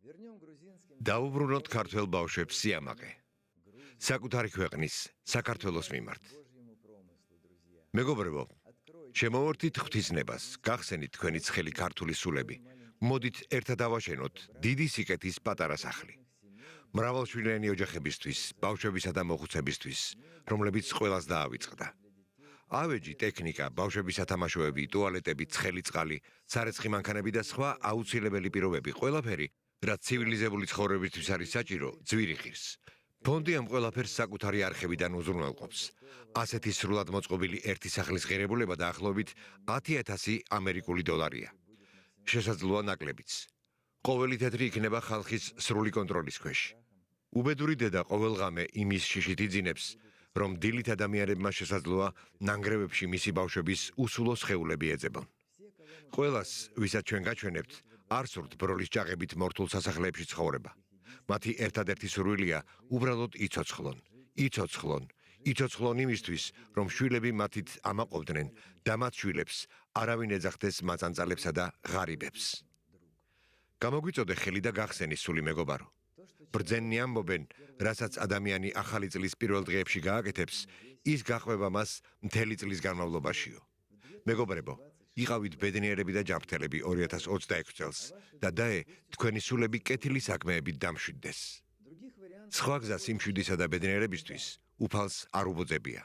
დაუბრუნოთ ქართველ ბავშვებს სიამაყე. საკუთარი ქვეყნის, საქართველოს მიმართ. მეგობრებო, შემოვერთით ღვთისნებას, გახსენით თქვენი ცხელი ქართული სულები. მოდით ერთად ავაშენოთ დიდი სიკეთის პატარა სახლი. მრავალშვილიანი ოჯახებისთვის, ბავშვებისა და მოხუცებისთვის, რომლებიც ყველას დაავიწყდა. ავეჯი, ტექნიკა, ბავშვების სათამაშოები, ტუალეტები, ცხელი წყალი, სარეცხი მანქანები და სხვა აუცილებელი პირობები, ყველაფერი, რაც ცივილიზებული ცხოვრებისთვის არის საჭირო, ძვირი ღირს. ფონდი ამ ყველაფერს საკუთარი არხებიდან უზრუნველყოფს. ასეთი სრულად მოწყობილი ერთი სახლის ღირებულება დაახლოებით 10,000 ამერიკული დოლარია. შესაძლოა ნაკლებიც. ყოველი თეთრი იქნება ხალხის სრული კონტროლის ქვეშ. უბედური დედა ყოველღამე იმის შიშით იძინებს, რომ დილით ადამიანებმა შესაძლოა ნანგრევებში მისი ბავშვების უსულო სხეულები ეძებონ. ყველას, ვისაც ჩვენ გაჩვენებთ, არ სურთ ბროლის ჭაღებით მორთულ სასახლეებში ცხოვრება. მათი ერთადერთი სურვილია უბრალოდ იცოცხლონ. იცოცხლონ იმისთვის, რომ შვილები მათით ამაყობდნენ და მათ შვილებს არავინ ეძახდეს მაწანწალებსა და ღარიბებს. გამოგვიწოდე ხელი და გახსენი სული მეგობარო. ბრძენნი ამბობენ, რასაც ადამიანი ახალი წლის პირველ დღეებში გააკეთებს, ის გაყვება მას მთელი წლის განმავლობაშიო. მეგობრებო, იყავით ბედნიერები და ჯანმრთელები 2026 წელს და დაე თქვენი სულები კეთილი საქმეებით დამშვიდდეს. სხვა გზა სიმშვიდისა და ბედნიერებისთვის უფალს არ უბოძებია.